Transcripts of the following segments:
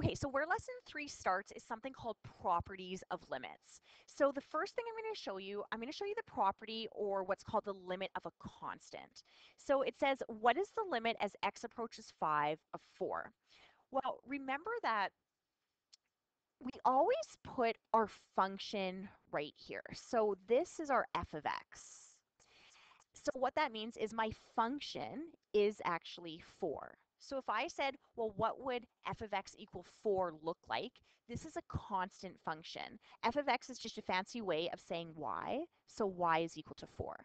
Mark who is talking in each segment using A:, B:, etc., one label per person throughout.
A: Okay, so where lesson 3 starts is something called properties of limits. So the first thing I'm going to show you the property or what's called the limit of a constant. So it says, what is the limit as x approaches 5 of 4? Well, remember that we always put our function right here. So this is our f of x. So what that means is my function is actually 4. So if I said, well, what would f of x equal 4 look like? This is a constant function. F of x is just a fancy way of saying y, so y is equal to 4.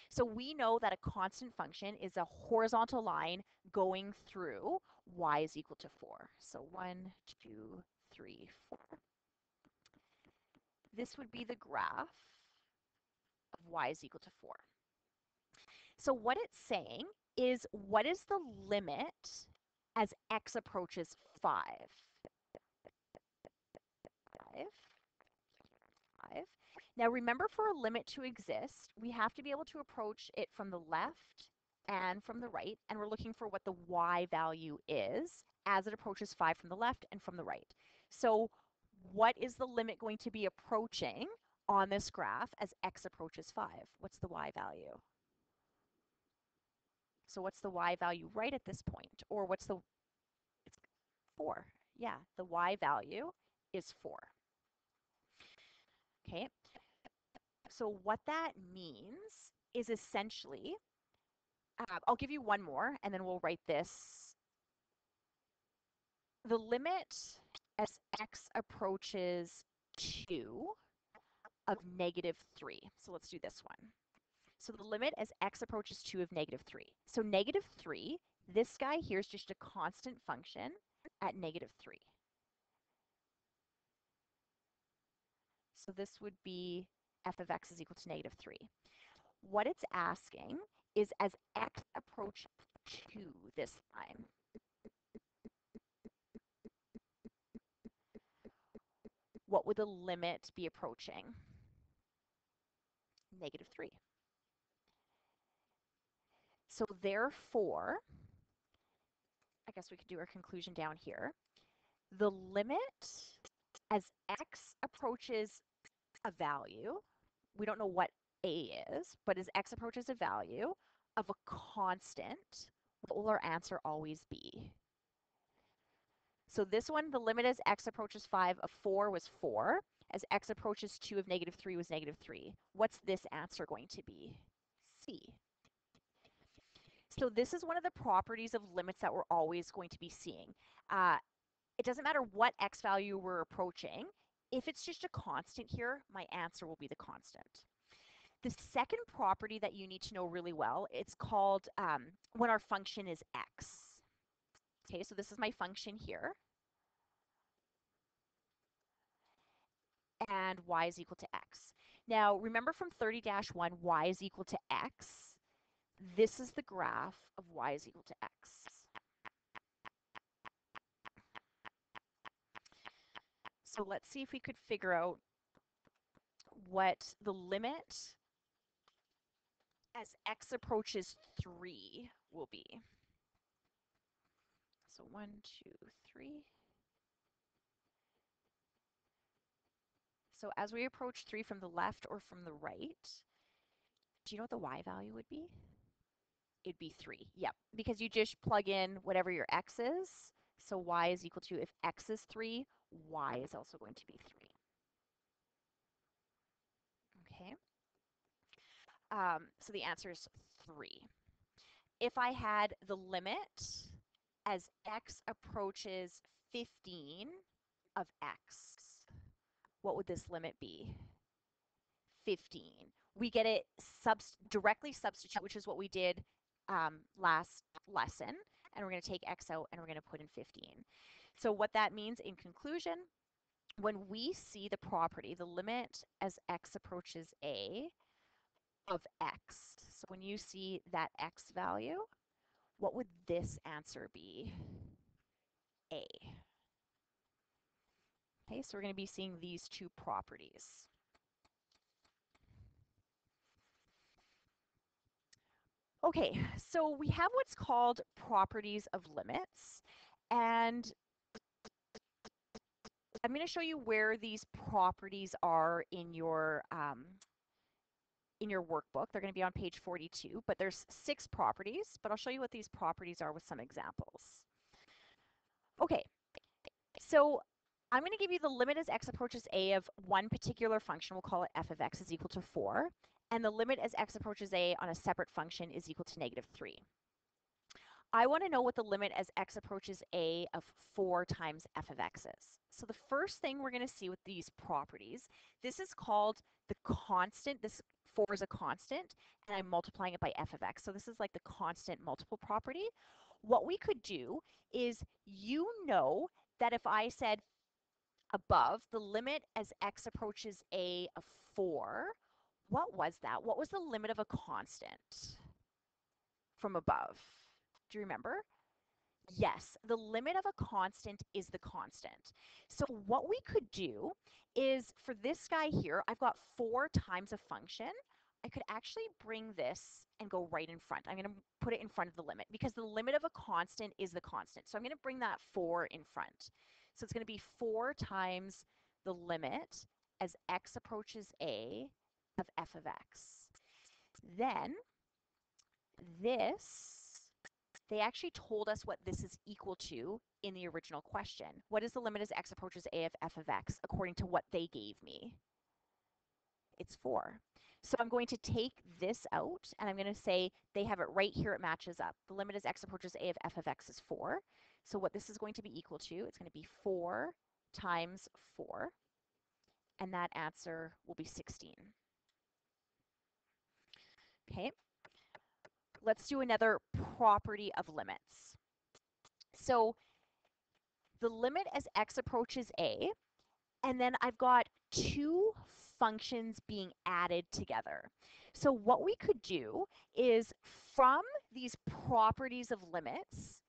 A: So we know that a constant function is a horizontal line going through y is equal to 4. So 1, 2, 3, 4. This would be the graph of y is equal to 4. So what it's saying is, what is the limit as x approaches 5? 5. 5. Now remember, for a limit to exist, we have to be able to approach it from the left and from the right, and we're looking for what the y value is as it approaches 5 from the left and from the right. So what is the limit going to be approaching on this graph as x approaches 5? What's the y value? So what's the y value right at this point? Or what's the, it's 4. Yeah, the y value is 4. Okay, so what that means is essentially, I'll give you one more and then we'll write this. The limit as x approaches 2 of negative 3. So let's do this one. So the limit as x approaches 2 of negative 3. So negative 3, this guy here is just a constant function at negative 3. So this would be f of x is equal to negative 3. What it's asking is, as x approaches 2 this time, what would the limit be approaching? Negative 3. So therefore, I guess we could do our conclusion down here. The limit as x approaches a value, we don't know what a is, but as x approaches a value of a constant, what will our answer always be? So this one, the limit as x approaches 5 of 4 was 4. As x approaches 2 of negative 3 was negative 3. What's this answer going to be? C. So this is one of the properties of limits that we're always going to be seeing. It doesn't matter what x value we're approaching. If it's just a constant here, my answer will be the constant. The second property that you need to know really well, it's called when our function is x. Okay, so this is my function here. And y is equal to x. Now, remember from 30-1, y is equal to x. This is the graph of y is equal to x. So let's see if we could figure out what the limit as x approaches 3 will be. So 1, 2, 3. So as we approach 3 from the left or from the right, do you know what the y value would be? It'd be 3. Yep, because you just plug in whatever your x is. So y is equal to, if x is 3, y is also going to be 3. Okay. So the answer is 3. If I had the limit as x approaches 15 of x, what would this limit be? 15. We get it directly substitute, which is what we did last lesson. And we're going to take x out and we're going to put in 15. So what that means in conclusion, when we see the property, the limit as x approaches a of x, so when you see that x value, what would this answer be? A. Okay, so we're going to be seeing these two properties. Okay, so we have what's called properties of limits, and going to show you where these properties are in your workbook. They're going to be on page 42, but there's 6 properties, but I'll show you what these properties are with some examples. Okay, so I'm going to give you the limit as x approaches a of one particular function, we'll call it f of x is equal to 4, and the limit as x approaches a on a separate function is equal to negative 3. I want to know what the limit as x approaches a of 4 times f of x is. So the first thing we're going to see with these properties, this is called the constant. This 4 is a constant, and I'm multiplying it by f of x. So this is like the constant multiple property. What we could do is, you know that if I said above the limit as x approaches a of 4, what was that? What was the limit of a constant from above? Do you remember? Yes, the limit of a constant is the constant. So what we could do is, for this guy here, I've got 4 times a function. I could actually bring this and go right in front. I'm going to put it in front of the limit because the limit of a constant is the constant. So I'm going to bring that 4 in front. So it's going to be 4 times the limit as x approaches a of f of x. Then this, they actually told us what this is equal to in the original question. What is the limit as x approaches a of f of x according to what they gave me? It's 4. So I'm going to take this out and I'm going to say they have it right here, it matches up. The limit as x approaches a of f of x is 4. So what this is going to be equal to, it's going to be 4 times 4, and that answer will be 16. Okay, let's do another property of limits. So the limit as x approaches a, and then I've got 2 functions being added together. So what we could do is, from these properties of limits,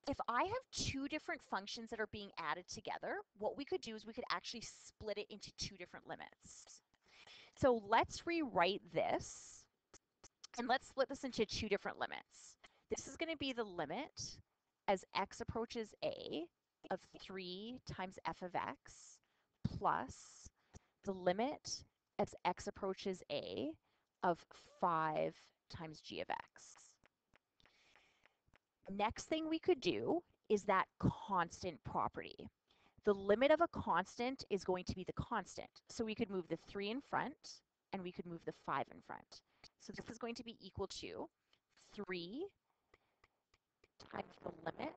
A: if I have 2 different functions that are being added together, what we could do is we could actually split it into 2 different limits. So let's rewrite this, and let's split this into 2 different limits. This is going to be the limit as x approaches a of 3 times f of x plus the limit as x approaches a of 5 times g of x. Next thing we could do is that constant property. The limit of a constant is going to be the constant. So we could move the 3 in front, and we could move the 5 in front. So this is going to be equal to 3 times the limit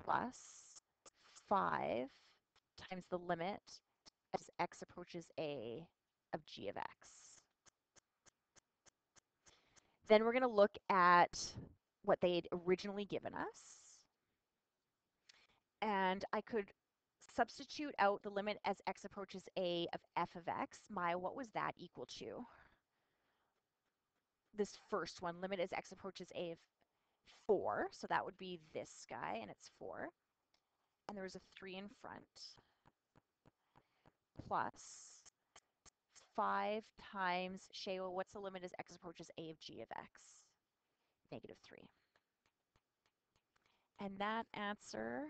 A: plus 5 times the limit as x approaches a of g of x. Then we're going to look at what they had originally given us. And I could substitute out the limit as x approaches a of f of x. Maya, what was that equal to? This first one, limit as x approaches a of 4. So that would be this guy, and it's 4. And there was a 3 in front. Plus 5 times, Shayla, what's the limit as x approaches a of g of x? Negative 3. And that answer,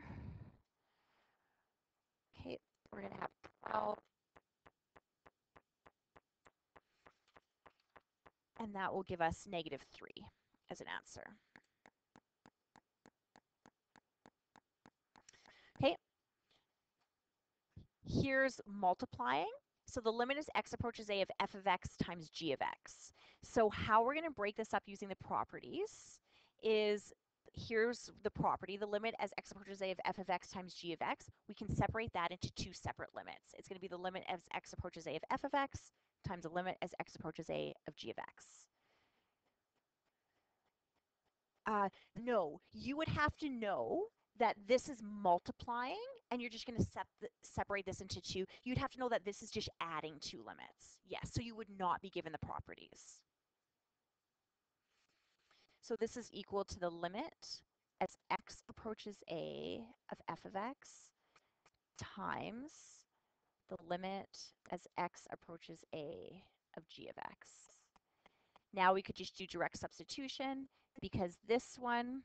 A: okay, we're going to have 12. And that will give us negative 3 as an answer. Okay, here's multiplying. So the limit is x approaches a of f of x times g of x. So how we're going to break this up using the properties is, here's the property, the limit as x approaches a of f of x times g of x. We can separate that into 2 separate limits. It's going to be the limit as x approaches a of f of x times the limit as x approaches a of g of x. No, you would have to know that this is multiplying, and you're just going to separate this into 2. You'd have to know that this is just adding 2 limits. Yes, so you would not be given the properties. So this is equal to the limit as x approaches a of f of x times the limit as x approaches a of g of x. Now we could just do direct substitution, because this one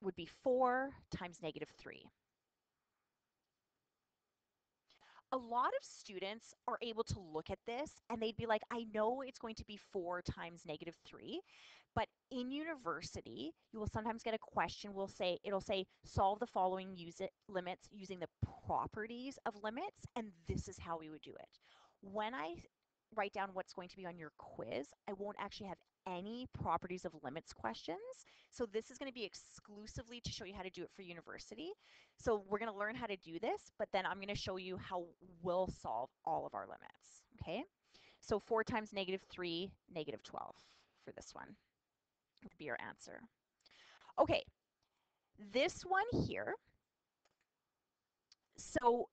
A: would be 4 times negative 3. A lot of students are able to look at this and they'd be like, I know it's going to be 4 times negative 3, but in university, you will sometimes get a question, it'll say, solve the following limits using the properties of limits, and this is how we would do it. When I write down what's going to be on your quiz, I won't actually have any properties of limits questions. So this is going to be exclusively to show you how to do it for university. So we're going to learn how to do this, but then I'm going to show you how we'll solve all of our limits, okay? So 4 times negative 3, negative 12 for this one would be your answer. Okay, this one here, so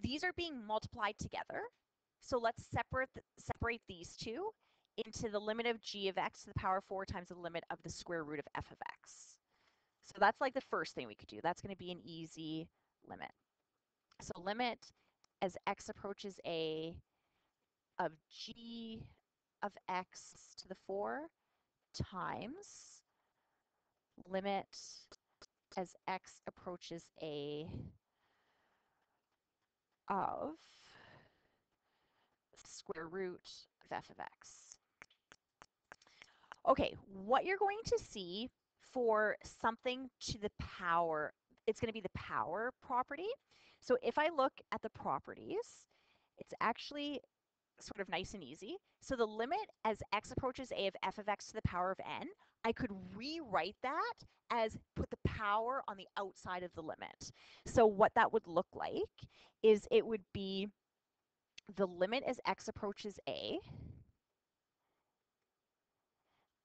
A: these are being multiplied together. So let's separate these two into the limit of g of x to the power 4 times the limit of the square root of f of x. So that's like the first thing we could do. That's going to be an easy limit. So limit as x approaches a of g of x to the 4 times limit as x approaches a of square root of f of x. Okay, what you're going to see for something to the power, it's going to be the power property. So if I look at the properties, it's actually sort of nice and easy. So the limit as x approaches a of f of x to the power of n, I could rewrite that as put the power on the outside of the limit. So what that would look like is it would be the limit as x approaches a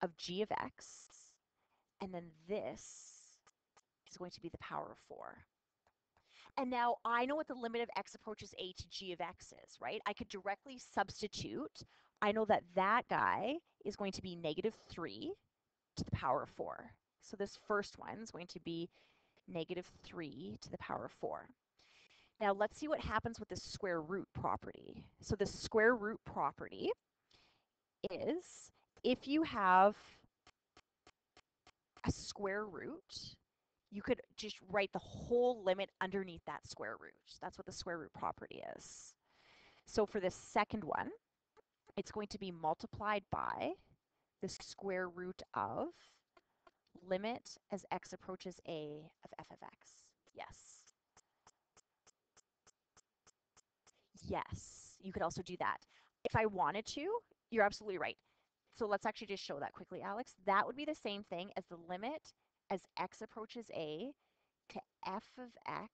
A: of g of x, and then this is going to be the power of 4. And now I know what the limit of x approaches a to g of x is, right? I could directly substitute. I know that that guy is going to be negative 3 to the power of 4. So this first one is going to be negative 3 to the power of 4. Now let's see what happens with the square root property. So the square root property is if you have a square root, you could just write the whole limit underneath that square root. That's what the square root property is. So for the second one, it's going to be multiplied by the square root of limit as x approaches a of f of x. Yes. Yes, you could also do that. If I wanted to, you're absolutely right. So let's actually just show that quickly, Alex. That would be the same thing as the limit as x approaches a to f of x.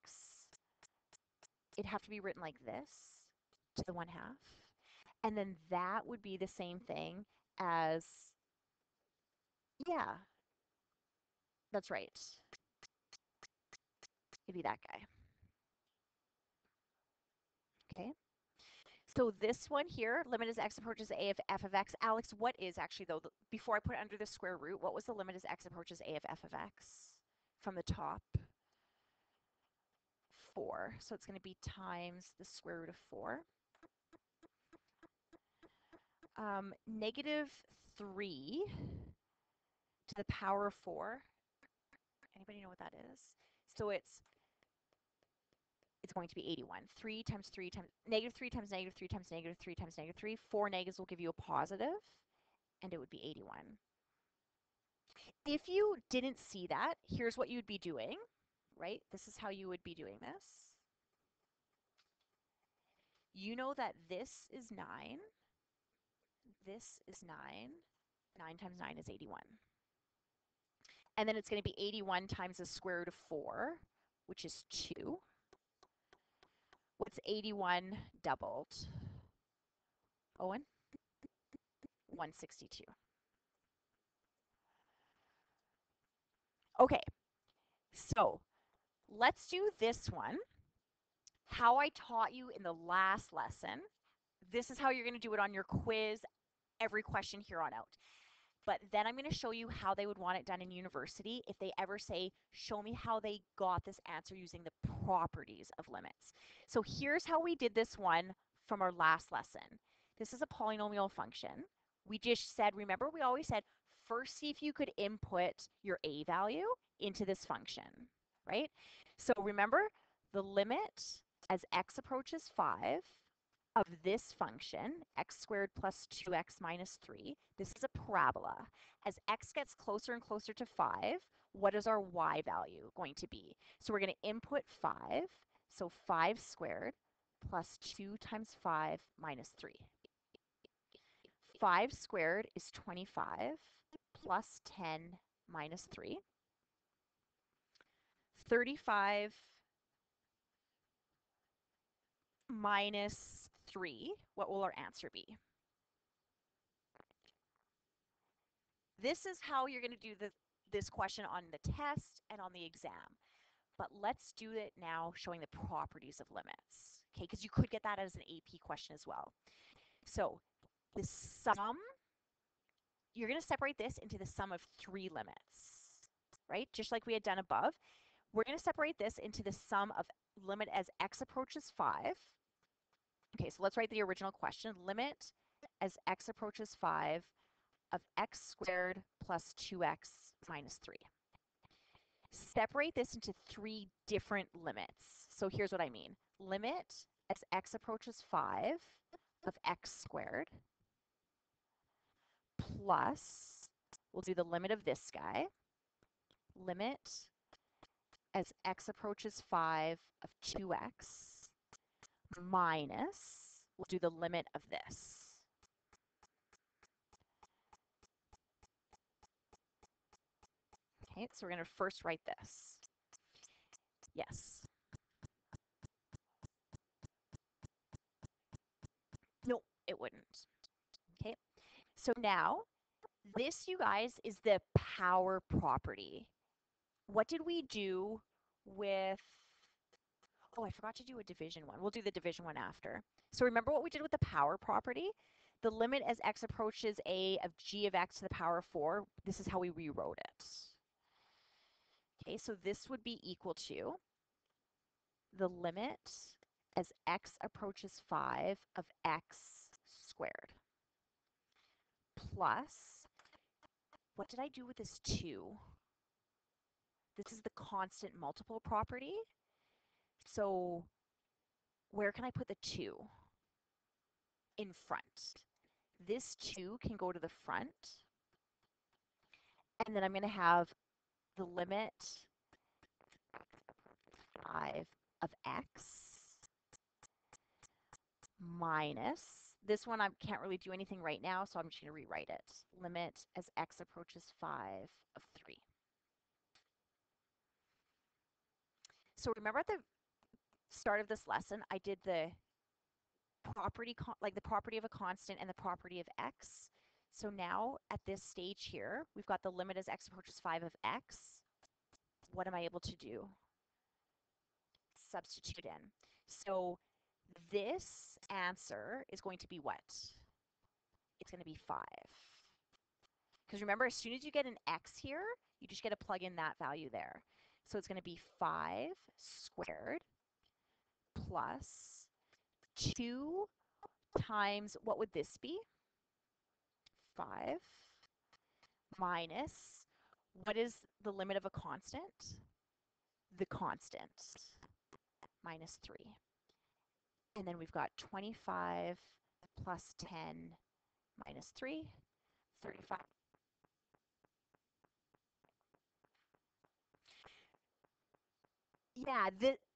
A: It'd have to be written like this, to the 1/2. And then that would be the same thing as, yeah, that's right. It'd be that guy. Okay. So this one here, limit as x approaches a of f of x. Alex, what is actually, though, before I put it under the square root, what was the limit as x approaches a of f of x from the top? 4. So it's going to be times the square root of 4. Negative 3 to the power of 4. Anybody know what that is? So it's going to be 81. 3 times 3 times negative 3 times negative 3 times negative 3 times negative 3. 4 negatives will give you a positive, and it would be 81. If you didn't see that, here's what you'd be doing, right? This is how you would be doing this. You know that this is 9. This is 9. 9 times 9 is 81. And then it's going to be 81 times the square root of 4, which is 2. What's 81 doubled? Owen? 162. Okay, so let's do this one. How I taught you in the last lesson. This is how you're going to do it on your quiz, every question here on out. But then I'm going to show you how they would want it done in university if they ever say, show me how they got this answer using the properties of limits. So here's how we did this one from our last lesson. This is a polynomial function. We just said, remember we always said, first see if you could input your a value. into this function, right? So remember, the limit as x approaches 5 of this function, x squared plus 2x minus 3, this is a parabola. As x gets closer and closer to 5, what is our y value going to be? So we're going to input 5, so 5 squared plus 2 times 5 minus 3. 5 squared is 25 plus 10 minus 3. 35 minus 3, what will our answer be? This is how you're going to do this question on the test and on the exam. But let's do it now showing the properties of limits, okay? Because you could get that as an AP question as well. So the sum, you're going to separate this into the sum of 3 limits, right? Just like we had done above. We're going to separate this into the sum of limit as x approaches 5. Okay, so let's write the original question. Limit as x approaches 5 of x squared plus 2x minus 3. Separate this into 3 different limits. So here's what I mean. Limit as x approaches 5 of x squared plus, we'll do the limit of this guy, limit as x approaches 5 of 2x minus, we'll do the limit of this. Okay, so we're going to first write this. Yes. No, it wouldn't. Okay, so now this, you guys, is the power property. What did we do with, oh, I forgot to do a division one. We'll do the division one after. So remember what we did with the power property? The limit as x approaches a of g of x to the power of 4, this is how we rewrote it. Okay, so this would be equal to the limit as x approaches 5 of x squared plus, what did I do with this 2? This is the constant multiple property. So where can I put the 2? In front. This 2 can go to the front. And then I'm going to have the limit 5 of x minus, this one I can't really do anything right now, so I'm just going to rewrite it. Limit as x approaches 5 of 3. So remember at the start of this lesson, I did the property, like the property of a constant and the property of x. So now at this stage here, we've got the limit as x approaches 5 of x. What am I able to do? Substitute in. So this answer is going to be what? It's going to be 5. Because remember, as soon as you get an x here, you just get to plug in that value there. So it's going to be 5 squared plus 2 times, what would this be? 5 minus, what is the limit of a constant? The constant, minus 3. And then we've got 25 plus 10 minus 3, 35. Yeah,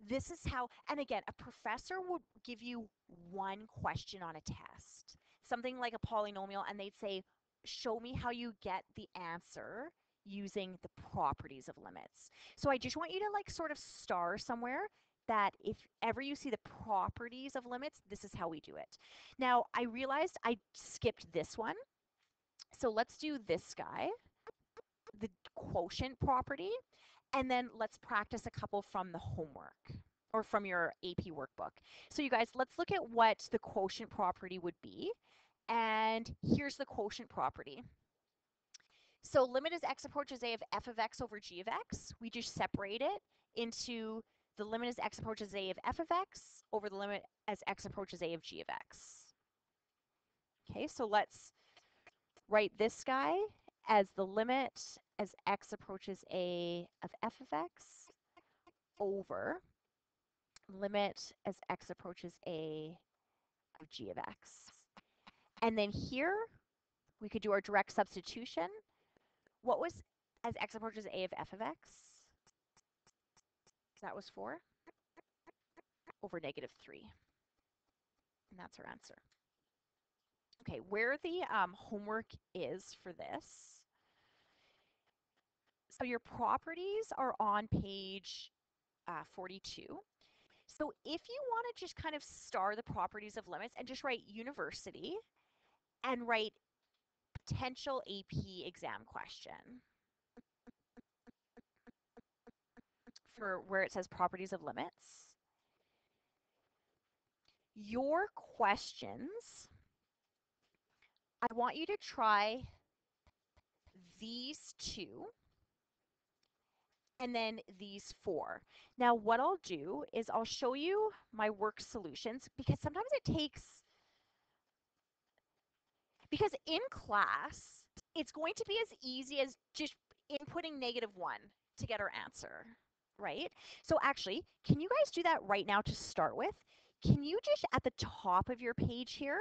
A: this is how, and again, a professor would give you one question on a test, something like a polynomial, and they'd say, show me how you get the answer using the properties of limits. So I just want you to like sort of star somewhere that if ever you see the properties of limits, this is how we do it. Now, I realized I skipped this one. So let's do this guy, the quotient property. And then let's practice a couple from the homework or from your AP workbook. So you guys, let's look at what the quotient property would be. And here's the quotient property. So limit as x approaches a of f of x over g of x. We just separate it into the limit as x approaches a of f of x over the limit as x approaches a of g of x. Okay, so let's write this guy as the limit as x approaches a of f of x over limit as x approaches a of g of x. And then here, we could do our direct substitution. What was as x approaches a of f of x? That was 4 over negative 3. And that's our answer. Okay, where the homework is for this. So your properties are on page 42. So if you want to just kind of star the properties of limits and just write university and write potential AP exam question for where it says properties of limits, your questions, I want you to try these 2 and then these 4. Now what I'll do is I'll show you my work solutions because sometimes it takes, because in class, it's going to be as easy as just inputting -1 to get our answer, right? So actually, can you guys do that right now to start with? Can you just at the top of your page here,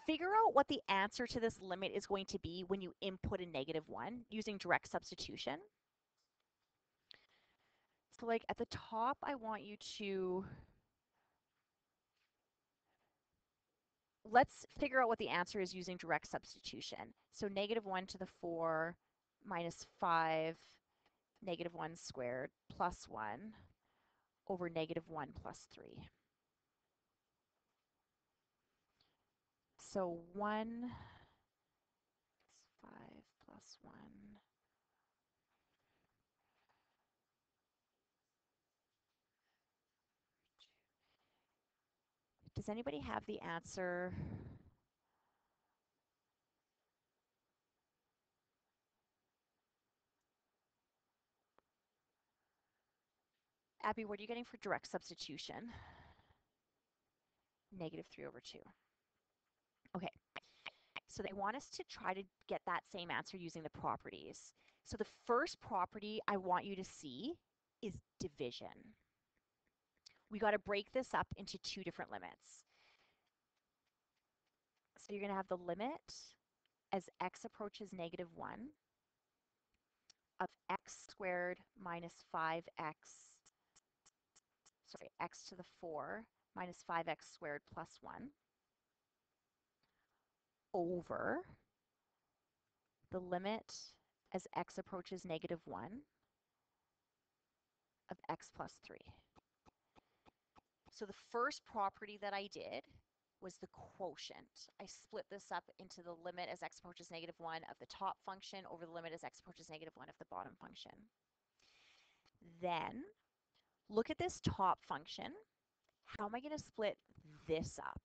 A: figure out what the answer to this limit is going to be when you input a -1 using direct substitution? So like at the top, I want you to, let's figure out what the answer is using direct substitution. So -1 to the 4 minus 5, -1 squared plus 1 over -1 plus 3. So 1 is 5 plus 1. Does anybody have the answer? Abby, what are you getting for direct substitution? -3 over 2. Okay, so they want us to try to get that same answer using the properties. So the first property I want you to see is division. We got to break this up into 2 different limits. So you're going to have the limit as x approaches -1 of x squared minus 5x, sorry, x to the 4 minus 5x squared plus 1 over the limit as x approaches -1 of x plus 3. So the first property that I did was the quotient. I split this up into the limit as x approaches -1 of the top function over the limit as x approaches -1 of the bottom function. Then look at this top function. How am I going to split this up?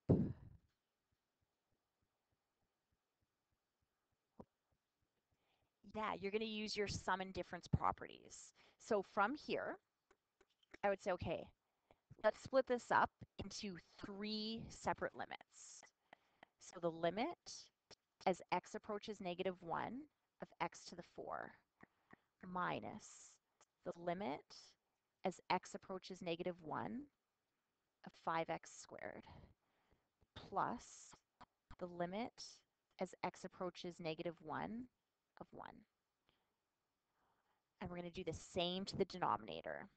A: Yeah, you're going to use your sum and difference properties. So from here, I would say, okay, let's split this up into 3 separate limits. So the limit as x approaches -1 of x to the 4 minus the limit as x approaches -1 of 5x squared plus the limit as x approaches -1 of 1. And we're going to do the same to the denominator.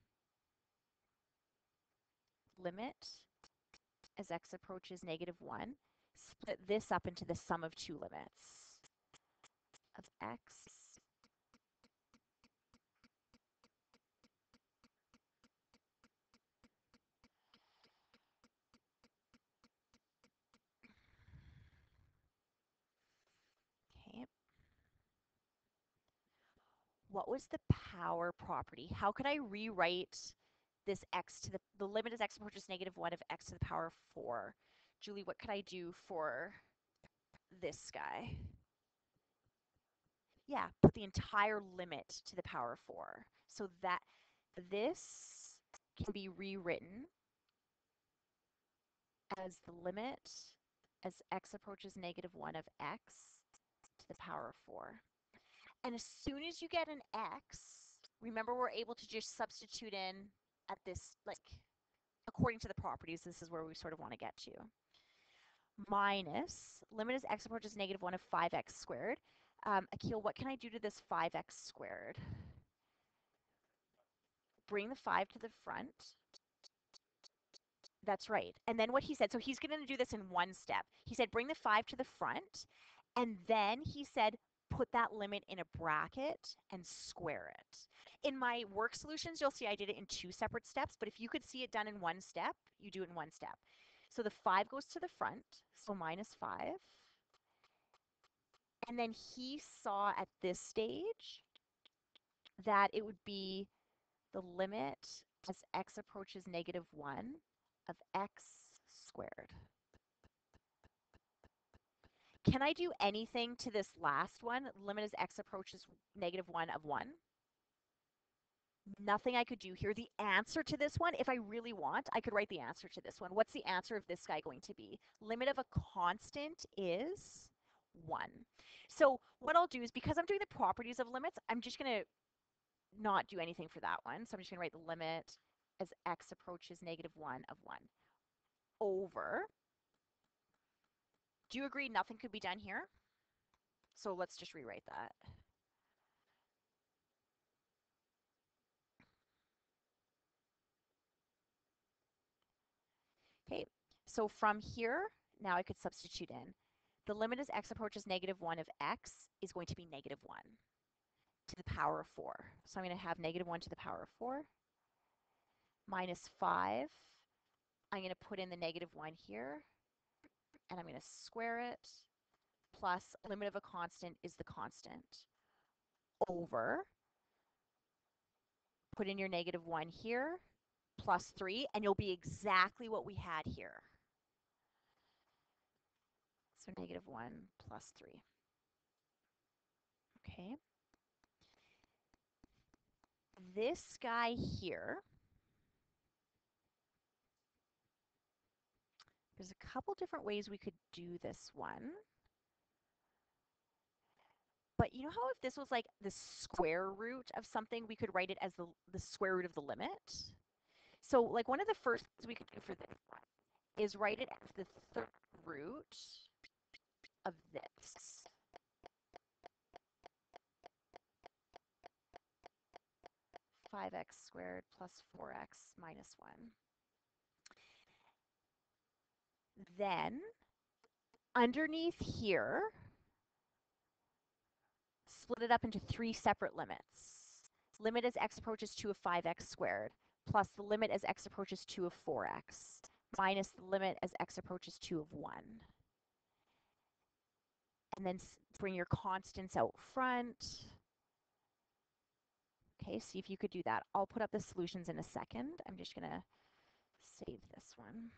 A: Limit as x approaches -1. Split this up into the sum of 2 limits of x okay. What was the power property? How could I rewrite this x to the limit as x approaches -1 of x to the power 4? Julie, what could I do for this guy? Yeah, put the entire limit to the power 4. So that this can be rewritten as the limit as x approaches -1 of x to the power 4. And as soon as you get an x, remember we're able to just substitute in at this, like, according to the properties, this is where we sort of want to get to. Minus, limit as x approaches negative 1 of 5x squared. Akil, what can I do to this 5x squared? Bring the 5 to the front. That's right. And then what he said, so he's going to do this in one step. He said, bring the 5 to the front. And then he said, put that limit in a bracket and square it. In my work solutions, you'll see I did it in 2 separate steps. But if you could see it done in one step, you do it in one step. So the 5 goes to the front, so minus 5. And then he saw at this stage that it would be the limit as x approaches negative 1 of x squared. Can I do anything to this last one? Limit as x approaches negative 1 of 1. Nothing I could do here. The answer to this one, if I really want, I could write the answer to this one. What's the answer of this guy going to be? Limit of a constant is 1. So what I'll do is, because I'm doing the properties of limits, I'm just going to not do anything for that one. So I'm just going to write the limit as x approaches negative 1 of 1 over. Do you agree nothing could be done here? So let's just rewrite that. Okay, so from here, now I could substitute in. The limit as x approaches negative 1 of x is going to be negative 1 to the power of 4. So I'm going to have negative 1 to the power of 4 minus 5. I'm going to put in the negative 1 here, and I'm going to square it, plus limit of a constant is the constant, over, put in your negative 1 here, plus 3, and you'll be exactly what we had here. So negative 1 plus 3. Okay. This guy here, there's a couple different ways we could do this one. But you know how if this was like the square root of something, we could write it as the square root of the limit? So like one of the first things we could do for this one is write it as the third root of this. Five x squared plus 4x minus 1. Then underneath here, split it up into 3 separate limits. Limit as x approaches 2 of 5x squared, plus the limit as x approaches 2 of 4x, minus the limit as x approaches 2 of 1. And then bring your constants out front. Okay, see if you could do that. I'll put up the solutions in a second. I'm just going to save this one.